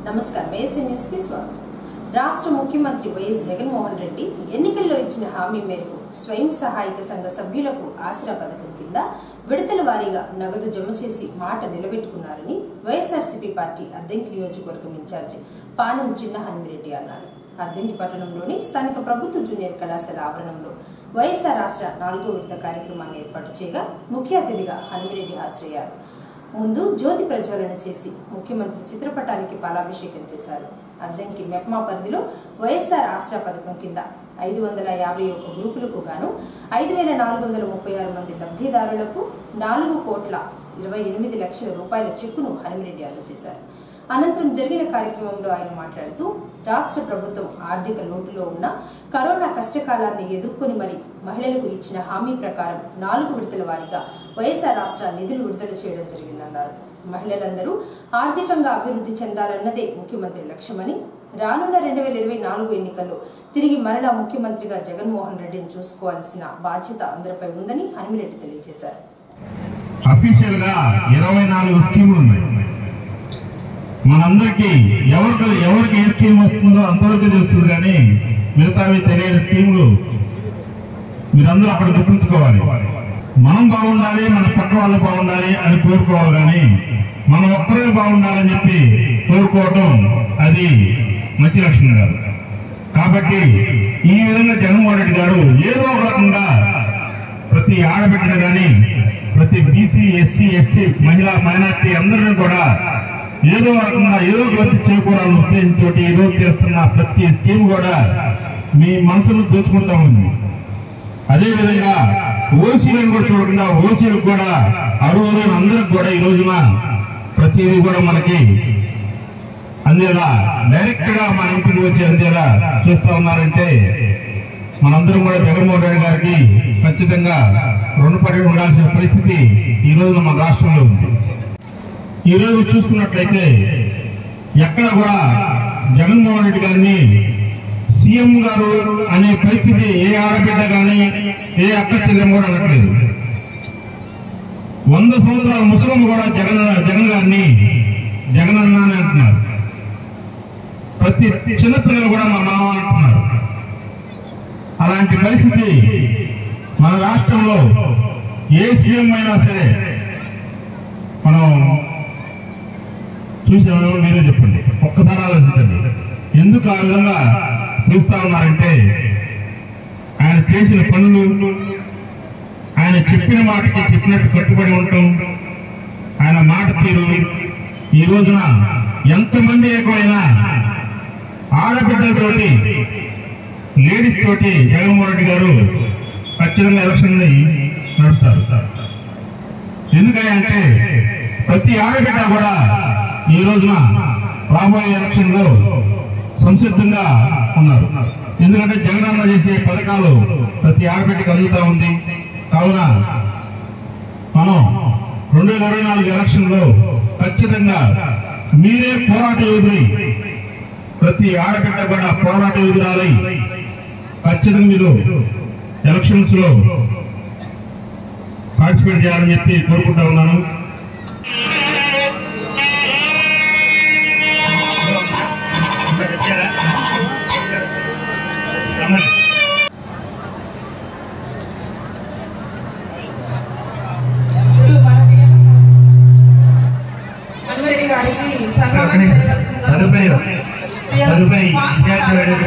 నమస్కారం AC news కి స్వాగతం. రాష్ట్ర ముఖ్యమంత్రి వైఎస్ జగన్మోహన్ రెడ్డి ఎన్నికల్లో ఇచ్చిన హామీ మేరకు స్వయం సహాయక సంఘ సభ్యులకు ఆసరా పథకం కింద విడతల వారీగా నగదు జమ చేసి మాట నిలబెట్టుకున్నారని వైఎస్ఆర్సీపీ పార్టీ అద్దంకి నియోజకవర్గం ఇన్ఛార్జి పానం చిన్న హనుమిరెడ్డి అన్నారు. అద్దంకి పట్టణంలోని స్థానిక ప్రభుత్వ జూనియర్ కళాశాల ఆవరణంలో వైఎస్ఆర్ రాష్ట్ర 4వ విడత కార్యక్రమాన్ని ఏర్పాటు చేయగా ముఖ్య అతిథిగా హనుమిరెడ్డి హాజరయ్యారు. ముందు జ్యోతి ప్రజ్వలన చేసి ముఖ్యమంత్రి చిత్రపటానికి పాలాభిషేకం చేశారు. అద్దంకి మెప్మా పరిధిలో వైఎస్ఆర్ ఆసరా పథకం కింద 551 గ్రూపులకు గాను 5436 మంది లబ్ధిదారులకు 4,28,00,000 రూపాయల చెక్కును హనుమిరెడ్డి అందజేశారు. అనంతరం జరిగిన కార్యక్రమంలో ఆయన మాట్లాడుతూ రాష్ట్ర ప్రభుత్వం ఆర్థిక లోటులో ఉన్న కరోనా కష్టకాలాన్ని ఎదుర్కొని మరి మహిళలకు ఇచ్చిన హామీ ప్రకారం 4 విడతల వారీగా వైఎస్ఆర్ రాష్ట్ర నిధులు విడుదల చేయడం జరిగిందన్నారు. మహిళలందరూ ఆర్థికంగా అభివృద్ధి చెందాలన్నదే ముఖ్యమంత్రి లక్ష్యమని రానున్న 2024 ఎన్నికల్లో తిరిగి మరలా ముఖ్యమంత్రిగా జగన్మోహన్ రెడ్డిని చూసుకోవాల్సిన బాధ్యత అందరిపై ఉందని హనుమిరెడ్డి తెలియజేశారు. అఫీషియల్ గా 24 స్కీములు ఉన్నాయి. మనందరికీ ఎవరికి ఏ స్కీమ్ వస్తుందో అంతవరకు తెలుస్తుంది, కానీ మిగతావి తెలియని స్కీములు మీరందరూ అక్కడ గుర్తుంచుకోవాలి. మనం బాగుండాలి, మన పక్క వాళ్ళు బాగుండాలి అని కోరుకోవాలి, కానీ మనం ఒక్కరే బాగుండాలని చెప్పి కోరుకోవటం అది మంచి లక్షణం కాదు. కాబట్టి ఈ విధంగా జగన్మోహన్ రెడ్డి గారు ఏదో ఒక రకంగా ప్రతి ఆడబిడ్డను కానీ ప్రతి బీసీ ఎస్సీ ఎస్టీ మహిళా మైనార్టీ అందరినీ కూడా ఏదో రకంగా ఏదో గతి చేకూరాలని ఉద్దేశంతో ఈరోజు చేస్తున్న ప్రతి స్కీమ్ కూడా మీ మనసును దోచుకుంటా ఉంది. అదేవిధంగా ఓసీలను కూడా చూడకుండా ఓసీలకు కూడా అర్హులైన అందరికి కూడా ఈ రోజున ప్రతిదీ కూడా మనకి అందేలా డైరెక్ట్ గా మన ఇంటికి వచ్చి అందేలా చేస్తా ఉన్నారంటే మనందరం కూడా జగన్మోహన్ రెడ్డి గారికి ఖచ్చితంగా రుణపడి ఉండాల్సిన పరిస్థితి ఈ రోజున మన రాష్ట్రంలో ఉంది. ఈ రోజు చూసుకున్నట్లయితే ఎక్కడ కూడా జగన్మోహన్ రెడ్డి గారిని సీఎం గారు అనే పరిస్థితి ఏ ఆడబిడ్డ కానీ ఏ అక్క చెల్లెం కూడా అనట్లేదు. 100 సంవత్సరాల ముసలం కూడా జగన్ గారిని జగనన్న అని అంటున్నారు. ప్రతి చిన్నపిల్లలు కూడా మా మామ అంటున్నారు. అలాంటి పరిస్థితి మన రాష్ట్రంలో ఏ సీఎం అయినా సరే మనం చూసామో మీరే చెప్పండి, ఒక్కసారి ఆలోచించండి. ఎందుకు ఆ విధంగా చూస్తా ఉన్నారంటే ఆయన చేసిన పనులు, ఆయన చెప్పిన మాటకి చెప్పినట్టు కట్టుబడి ఉండటం, ఆయన మాట తీరు. ఈ రోజున ఎంతమంది ఎక్కువైనా ఆడబిడ్డలతోటి లేడీస్ తోటి జగన్మోహన్ రెడ్డి గారు ఖచ్చితంగా ఎలక్షన్ ని నడుపుతారు. ఎందుకంటే ప్రతి ఆడబిడ్డ కూడా ఈ రోజున రాబోయే ఎలక్షన్ లో సంసిద్ధంగా ఉన్నారు. ఎందుకంటే జగనన్న చేసే పథకాలు ప్రతి ఆడబిడ్డకి అందుతా ఉంది. కావున మనం 2024 ఎలక్షన్ లో ఖచ్చితంగా మీరే పోరాట యోధులు, ప్రతి ఆడబిడ్డ కూడా పోరాట యోధురాలై ఖచ్చితంగా మీరు ఎలక్షన్స్ లో పార్టిసిపేట్ చేయాలని చెప్పి కోరుకుంటా ఉన్నాను.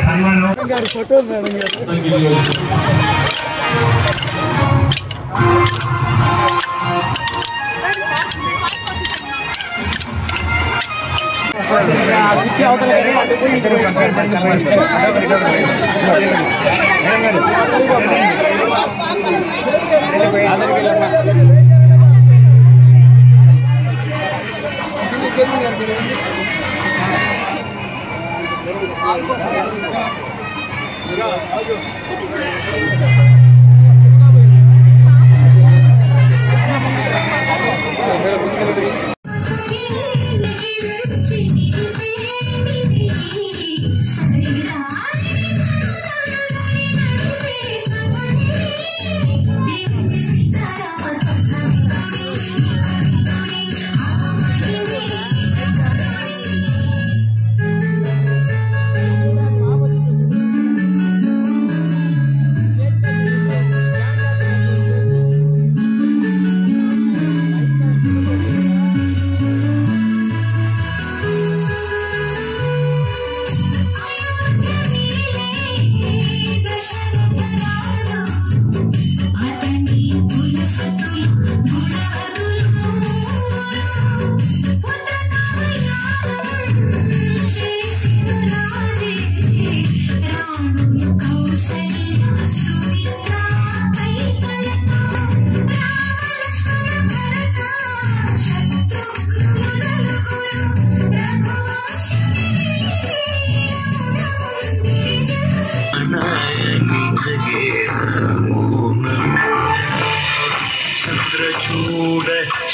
సన్మానం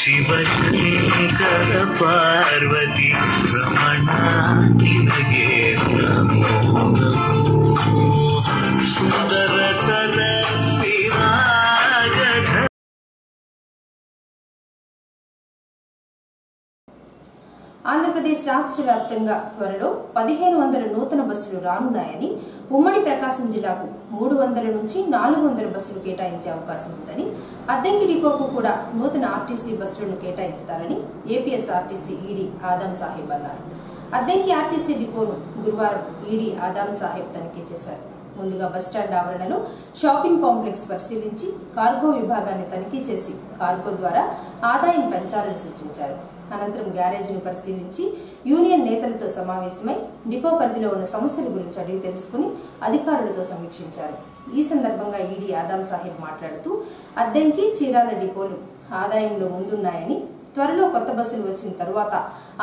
శివశంకర పార్వతి రమణ నినగే నమో సుందరకర విరాగ. ఆంధ్రప్రదేశ్ రాష్ట్ర వ్యాప్తంగా త్వరలో 1500 నూతన బస్సులు రానున్నాయని, ఉమ్మడి ప్రకాశం జిల్లాకు 300 నుంచి 400 బస్సులు కేటాయించే అవకాశం ఉందని, అద్దంకి డిపోకు కూడా నూతన ఆర్టీసీ బస్సులను కేటాయిస్తారని ఏపీఎస్ఆర్టీసీ ఈడీ ఆదం సాహెబ్ అన్నారు. అద్దంకి ఆర్టీసీ డిపోను గురువారం ఈడీ ఆదం సాహెబ్ తనిఖీ చేశారు. ముందుగా బస్టాండ్ ఆవరణలో షాపింగ్ కాంప్లెక్స్ పరిశీలించి కార్గో విభాగాన్ని తనిఖీ చేసి కార్గో ద్వారా ఆదాయం పెంచాలని సూచించారు. అనంతరం గ్యారేజీని పరిశీలించి యూనియన్ నేతలతో సమావేశమై డిపో పరిధిలో ఉన్న సమస్యల గురించి అడిగి తెలుసుకుని అధికారులతో సమీక్షించారు. ఈ సందర్భంగా ఈడీ ఆదం సాహెబ్ మాట్లాడుతూ అద్దంకి చీరాల డిపోలు ఆదాయంలో ముందున్నాయని, త్వరలో కొత్త బస్సులు వచ్చిన తరువాత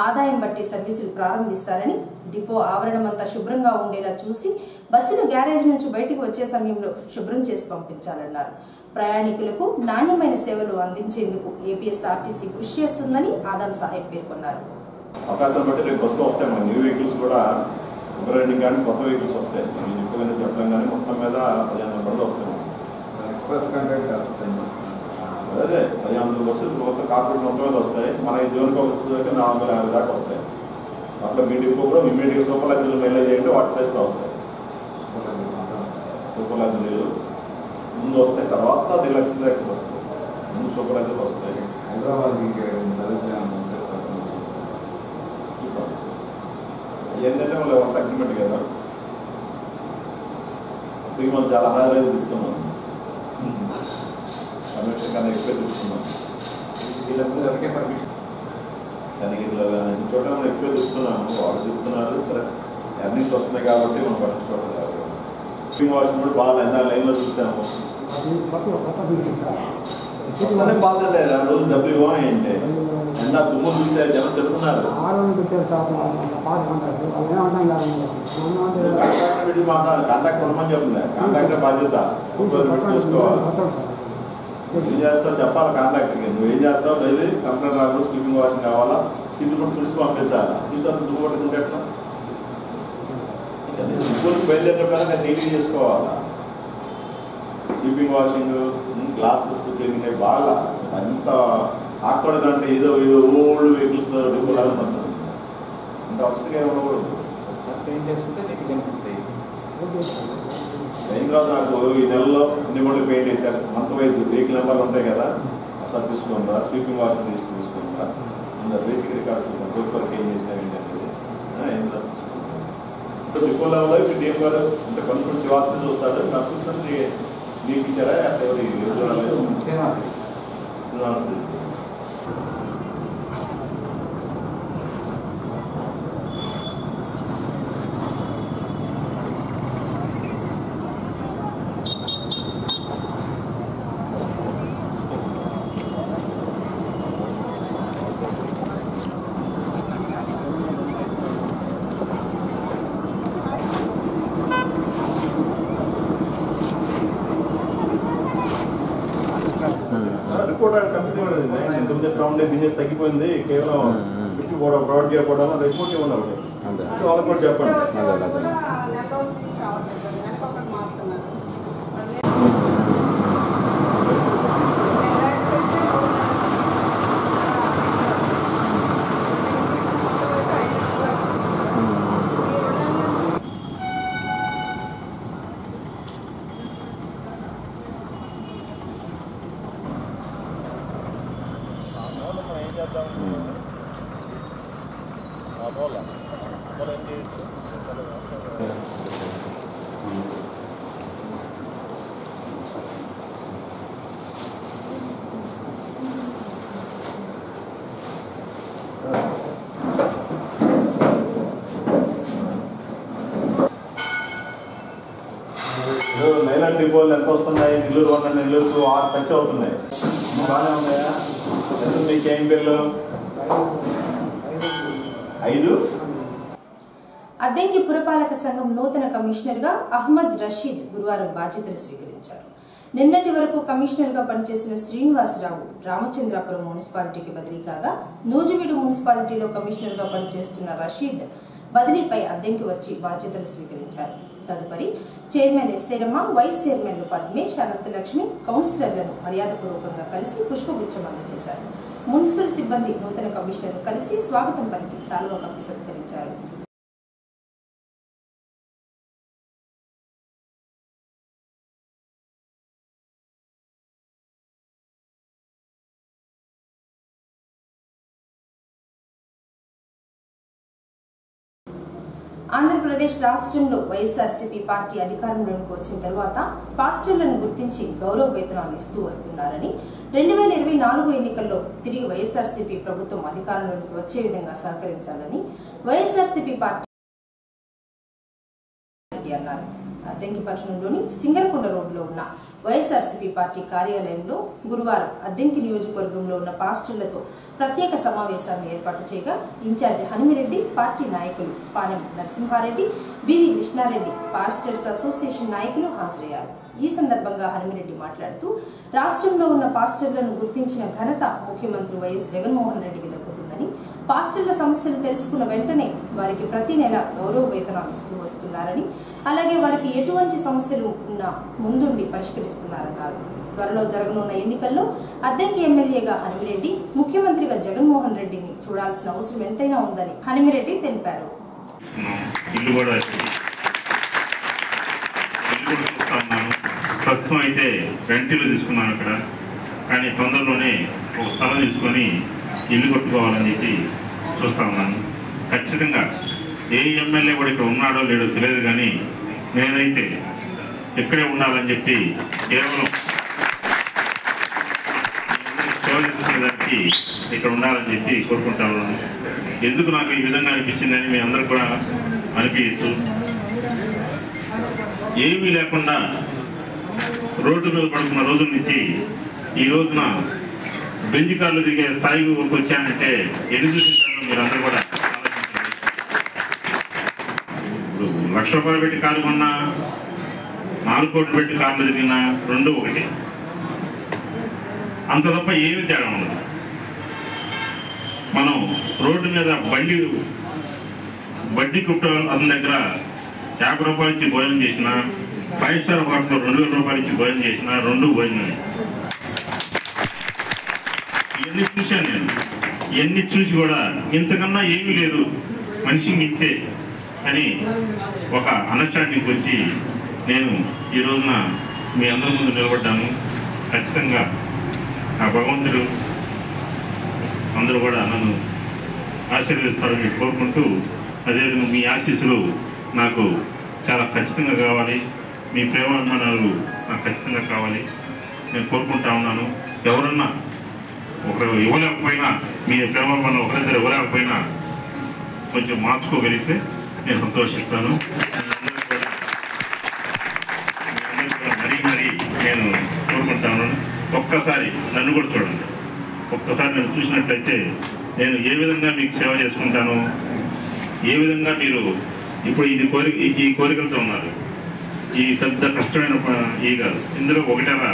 ఆదాయం బట్టి సర్వీసులు ప్రారంభిస్తారని, డిపో ఆవరణమంతా శుభ్రంగా ఉండేలా చూసి బస్సును గ్యారేజ్ నుంచి బయటకు వచ్చే సమయంలో శుభ్రం చేసి పంపించాలన్నారు. ప్రయాణికులకు నాణ్యమైన సేవలు అందించేందుకు ఏపీఎస్ఆర్టీసీ కృషి చేస్తుందని ఆదం సాహెబ్ పేర్కొన్నారు. అవకాశం బట్టి రేపు బస్సులు వస్తాయి, మన న్యూ వెహికల్స్ కూడా ఉపకరణి కానీ కొత్త వెహికల్స్ వస్తాయి. నేను చెప్పగానే చెప్పడం కానీ మొత్తం మీద 1500 బస్సులు వస్తాయి. ఎక్స్ప్రెస్ కండక్ట్ అదే 1500 బస్సులు కొత్త కార్పొరేట్ మొత్తం మీద వస్తాయి. మన ఈ జోన్కి వస్తుంది 450 దాకా వస్తాయి. అట్లా మీ డిపో కూడా ఇమీడియట్గా సూపర్ లగ్జరీలు మైలేజ్ చేయండి, వాటి ప్లేస్లో వస్తాయి. సూపర్ లగ్జరీలు ముందు వస్తాయి, తర్వాత డిలక్స్ వస్తాయి. ముందు సూపర్ లగ్జరీలు వస్తాయి. హైదరాబాద్కి ఏంటంటే వాళ్ళు ఎవరు అగ్రిమెంట్ కదా, ఇప్పుడు మనం చాలా అనాథరైజ్ తిప్పుతున్నాం, కన్వెన్షన్ కన్నా ఎక్కువ తిప్పుతున్నాం. వీళ్ళందరూ ఎవరికే పర్మిషన్ కనిగిరిలో కానీ చోట మనం ఎక్కువ తిప్పుతున్నాము, వాళ్ళు తిప్పుతున్నారు. సరే ఎర్నింగ్స్ వస్తున్నాయి కాబట్టి మనం పట్టించుకోవడం కాదు. షాపింగ్ వాషింగ్ కూడా బాగా లైన్లో చూసాము. మొత్తనే బాధలేదు, ఆ రోజు డబ్బులు ఇవ్వండి. ఎంత దుమ్ము చూస్తే జనం తిడుతున్నారు. పెట్టి మాట్లాడాలి, కాంట్రాక్ట్ ఉండమని చెప్పలే. కాంట్రాక్టర్ బాధ్యత చూసుకోవాలి. ఏం చేస్తావు చెప్పాలి కాంట్రాక్టర్కి, నువ్వు ఏం చేస్తావు డైలీ కంప్లైంట్ రాకుండా స్లీపింగ్ వాషింగ్ కావాలా, సీట్లు కూడా తుడిచి పంపించాలా. సీట్లు అంతా దుమ్ము పట్టుకుంటే ఎట్లా? స్కూల్కి బయలుదేరినప్పుడు నీట్గా చేసుకోవాలా. స్లీపింగ్ వాషింగ్, గ్లాసెస్ క్లీనింగ్ అయ్యి బాగా అంత ఆకూడదంటే ఏదో ఓల్డ్ వెహికల్స్ డిపోలాగా ఉంటుంది. అంత అవసరంగా ఉండకూడదు. క్లీన్ చేసుకుంటే నీకు కనిపిస్తాయి. అయిన తర్వాత నాకు ఈ నెలలో అన్ని బళ్ళు పెయింట్ వేశారు. మంత్ వైజ్ వెహికల్ నెంబర్లు ఉంటాయి కదా, అసలు తీసుకుంటా. స్లీపింగ్ వాషింగ్ తీసుకుంటా. బేసిక్ రికార్డ్ చూద్దాం, రోజు వరకు ఏం చేసినా ఏంటంటే డిపో లెవెల్లో ఇప్పుడు డిఎం గారు అంటే కొన్ని శివాసన చూస్తాడు. కన్స్ట్రక్షన్ నీకు ఇచ్చారా ఎవరి శ్రీనివాస్ రిపోర్ట్ కంపెనీ ఉండే బిజినెస్ తగ్గిపోయింది, కేవలం 50 ప్రొవైడ్ చేయకపోవడం రిపోర్ట్ ఇవ్వండి ఒకటి. సో వాళ్ళకి కూడా చెప్పండి. లైలాండ్ డిపోలు ఎంత వస్తున్నాయి? నెల్లూరు 1 నెల్లూరు 6 ఖర్చు అవుతున్నాయి. బాగానే ఉన్నాయా? ఎంత మీకేం బిల్లు? 5. అద్దంకి పురపాలక సంఘం నూతన కమిషనర్ గా అహ్మద్ రషీద్ గురువారం బాధ్యతలు స్వీకరించారు. నిన్నటి వరకు కమిషనర్గా పనిచేసిన శ్రీనివాసరావు రామచంద్రాపురం మున్సిపాలిటీకి బదిలీ కాగా నూజివీడు మున్సిపాలిటీలో కమిషనర్గా పనిచేస్తున్న రషీద్ బదిలీపై అద్దెంకి వచ్చి బాధ్యతలు స్వీకరించారు. తదుపరి చైర్మన్ ఎస్తేరమ్మ, వైస్ చైర్మన్లు పద్మేష్, అనంతలక్ష్మి కౌన్సిలర్లను మర్యాదపూర్వకంగా కలిసి పుష్పగుచ్చం అందజేశారు. మున్సిపల్ సిబ్బంది నూతన కమిషనర్ కలిసి స్వాగతం పలికి శాలువా కప్పి సత్కరించారు. ఆంధ్రప్రదేశ్ రాష్ట్రంలో వైఎస్ఆర్సీపీ పార్టీ అధికారంలోకి వచ్చిన తర్వాత పాస్టర్లను గుర్తించి గౌరవ వేతనాలు ఇస్తూ వస్తున్నారని 2024 ఎన్నికల్లో తిరిగి వైఎస్ఆర్సీపీ ప్రభుత్వం అధికారంలోకి వచ్చే విధంగా సహకరించాలని వైఎస్ఆర్సీపీ పార్టీ అన్నారు. అద్దంకి పట్టణంలోని సింగరకొండ రోడ్లో ఉన్న వైఎస్ఆర్సీపీ పార్టీ కార్యాలయంలో గురువారం అద్దంకి నియోజకవర్గంలో ఉన్న పాస్టర్లతో ప్రత్యేక సమావేశాన్ని ఏర్పాటు చేయగా ఇన్ఛార్జ్ హనుమిరెడ్డి, పార్టీ నాయకులు Panem Narasimhareddy, B V Krishnareddy, pastors association నాయకులు హాజరయ్యారు. ఈ సందర్భంగా హనుమిరెడ్డి మాట్లాడుతూ రాష్ట్రంలో ఉన్న పాస్టర్లను గుర్తించిన ఘనత ముఖ్యమంత్రి వైఎస్ జగన్మోహన్ రెడ్డికి దక్కుతుందని, పాస్టర్ల సమస్యలు తెలుసుకున్న వెంటనే వారికి ప్రతి నెల గౌరవ వేతనాలు ఇస్తూ వస్తున్నారని, అలాగే వారికి ఎటువంటి సమస్యలు ఉన్నా ముందుండి పరిష్కరిస్తున్నారన్నారు. త్వరలో జరగనున్న ఎన్నికల్లో అద్దంకి ఎమ్మెల్యేగా హనుమిరెడ్డి, ముఖ్యమంత్రిగా జగన్మోహన్ రెడ్డిని చూడాల్సిన అవసరం ఎంతైనా ఉందని హనుమిరెడ్డి తెలిపారు. ప్రస్తుతం అయితే రెంటిలు తీసుకున్నాను అక్కడ, కానీ తొందరలోనే ఒక స్థలం తీసుకొని ఇల్లు కట్టుకోవాలని చెప్పి చూస్తా ఉన్నాను. ఖచ్చితంగా ఏ ఎమ్మెల్యే కూడా ఇక్కడ ఉన్నాడో లేడో తెలియదు, కానీ నేనైతే ఇక్కడే ఉండాలని చెప్పి కేవలం సేవ చేసేదానికి ఇక్కడ ఉండాలని చెప్పి కోరుకుంటా ఉన్నాను. ఎందుకు నాకు ఈ విధంగా అనిపించిందని మీ అందరూ కూడా అనిపించచ్చు. ఏమీ లేకుండా రోడ్డు మీద పడుతున్న రోజుల నుంచి ఈ రోజున బెంచ్ కార్లు దిగే స్థాయికి వచ్చానంటే ఎన్ని చూసింటారో మీరు అందరూ కూడా ఆలోచించండి. ఇప్పుడు ₹1,00,000 పెట్టి కారు కొన్నా, 4 కోట్లు పెట్టి కార్లు తిరిగినా రెండు ఒకటి. అంత తప్ప ఏమి తేడా ఉండదు. మనం రోడ్డు మీద బడ్డీ కుట్ట అతని దగ్గర ₹50 ఇచ్చి భోజనం చేసిన, 5 స్టార్ హోటల్లో ₹2,000 ఇచ్చి భోజనం చేసిన రెండు భోజనాలు. ఇవన్నీ చూశాను నేను. ఇవన్నీ చూసి కూడా ఇంతకన్నా ఏమీ లేదు, మనిషికి ఇంతే అని ఒక అండర్స్టాండింగ్కి వచ్చి నేను ఈ రోజున మీ అందరి ముందు నిలబడ్డాను. ఖచ్చితంగా ఆ భగవంతుడు అందరూ కూడా నన్ను ఆశీర్వదిస్తారని కోరుకుంటూ, అదేవిధంగా మీ ఆశీస్సులు నాకు చాలా ఖచ్చితంగా కావాలి, మీ ప్రేమాభిమానాలు నాకు ఖచ్చితంగా కావాలి నేను కోరుకుంటా ఉన్నాను. ఎవరన్నా ఒకరు ఇవ్వలేకపోయినా, మీ ప్రేమాభిమానం ఒకరిద్దరు ఇవ్వలేకపోయినా కొంచెం మార్చుకోగలిగితే నేను సంతోషిస్తాను. మరీ నేను కోరుకుంటా ఉన్నాను. ఒక్కసారి నన్ను కూడా చూడండి. ఒక్కసారి నన్ను చూసినట్లయితే నేను ఏ విధంగా మీకు సేవ చేసుకుంటాను, ఏ విధంగా మీరు ఇప్పుడు ఈ కోరికలతో ఉన్నారు. ఈ పెద్ద కష్టమైన ఈ కాదు, ఇందులో ఒకటేలా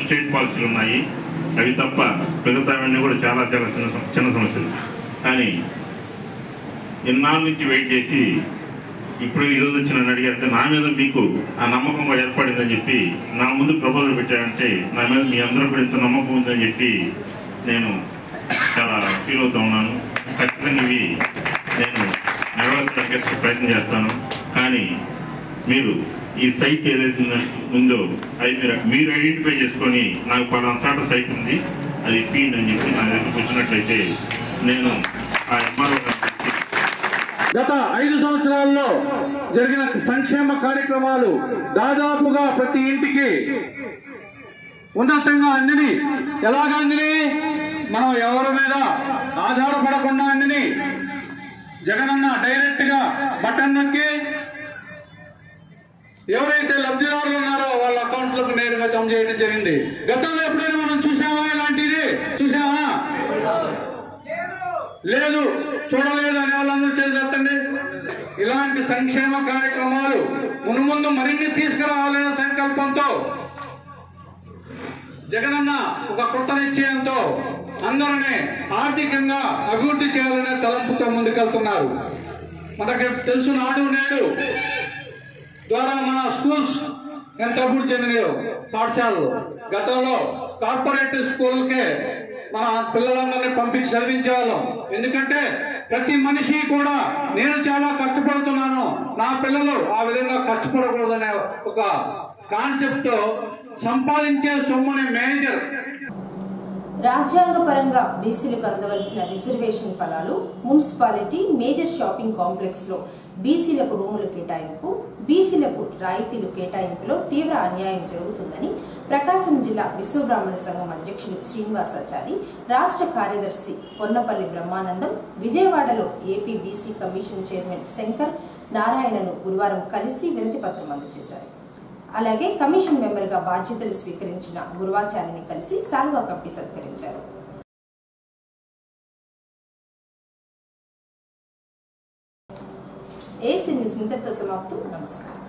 స్టేట్ పాలసీలు ఉన్నాయి. అవి తప్ప మిగతావన్నీ కూడా చాలా చాలా చిన్న సమస్యలు. కానీ ఇన్నాళ్ళ నుంచి వెయిట్ చేసి ఇప్పుడు ఈరోజు వచ్చి నన్ను అడిగారంటే నా మీద మీకు ఆ నమ్మకం కూడా ఏర్పడిందని చెప్పి నా ముందు ప్రపోజల్ పెట్టారంటే నా మీద మీ అందరూ కూడా ఇంత నమ్మకం ఉందని చెప్పి నేను చాలా ఫీల్ అవుతూ ఉన్నాను. ఖచ్చితంగా ఇవి నేను నెరవేర్చడానికి ప్రయత్నం చేస్తాను. కానీ మీరు ఈ సైట్ ఏదైతే ఉందో అది మీరు ఐడెంటిఫై చేసుకొని నాకు పలానా చోట సైట్ ఉంది అది ఇప్పిండి అని చెప్పి నా దగ్గరకు వచ్చినట్లయితే నేను ఆ ఎంఆర్ఓ గత 5 సంవత్సరాల్లో జరిగిన సంక్షేమ కార్యక్రమాలు దాదాపుగా ప్రతి ఇంటికి ఉన్నతంగా అందిని. ఎలాగ అందిని? మనం ఎవరి మీద ఆధారపడకుండా అందిని. జగనన్న డైరెక్ట్ గా బటన్ నొక్కి ఎవరైతే లబ్ధిదారులు ఉన్నారో వాళ్ళ అకౌంట్లకు నేరుగా జమ చేయడం జరిగింది. గతంలో ఎప్పుడైనా మనం చూసామా? ఇలాంటిది చూసామా? లేదు, చూడలేదు అనే వాళ్ళందరూ చేతండి. ఇలాంటి సంక్షేమ కార్యక్రమాలు మున్ముందు మరిన్ని తీసుకురావాలనే సంకల్పంతో జగనన్న ఒక కొత్త నిశ్చయంతో అందరినీ ఆర్థికంగా అభివృద్ధి చేయాలనే తలంపుతో ముందుకెళ్తున్నారు. మనకి తెలుసు నాడు నేడు ద్వారా మన స్కూల్స్ ఎంత అభివృద్ధి చెందినాయో. పాఠశాలలు గతంలో కార్పొరేట్ స్కూల్కే మన పిల్లలందరినీ పంపించి చదివించేవాళ్ళం. ఎందుకంటే ప్రతి మనిషి కూడా నేను చాలా కష్టపడుతున్నాను, నా పిల్లలు ఆ విధంగా కష్టపడకూడదనే ఒక కాన్సెప్ట్ తో సంపాదించే సొమ్ముని మేనేజర్. రాజ్యాంగపరంగా బీసీలకు అందవలసిన రిజర్వేషన్ ఫలాలు, మున్సిపాలిటీ మేజర్ షాపింగ్ కాంప్లెక్స్ లో బీసీలకు రూములు కేటాయింపు, బీసీలకు రాయితీలు కేటాయింపులో తీవ్ర అన్యాయం జరుగుతుందని ప్రకాశం జిల్లా విశ్వబ్రాహ్మణ సంఘం అధ్యక్షులు శ్రీనివాసాచారి, రాష్ట్ర కార్యదర్శి పొన్నపల్లి బ్రహ్మానందం విజయవాడలో AP BC commission chairman Shankar నారాయణను గురువారం కలిసి వినతి పత్రం అందజేశారు. అలాగే కమిషన్ మెంబర్గా బాధ్యతలు స్వీకరించిన గురువాచారిని కలిసి శాలువా కప్పి సత్కరించారు. ఏసీ న్యూస్ ఇంతటితో సమాప్తం. నమస్కారం.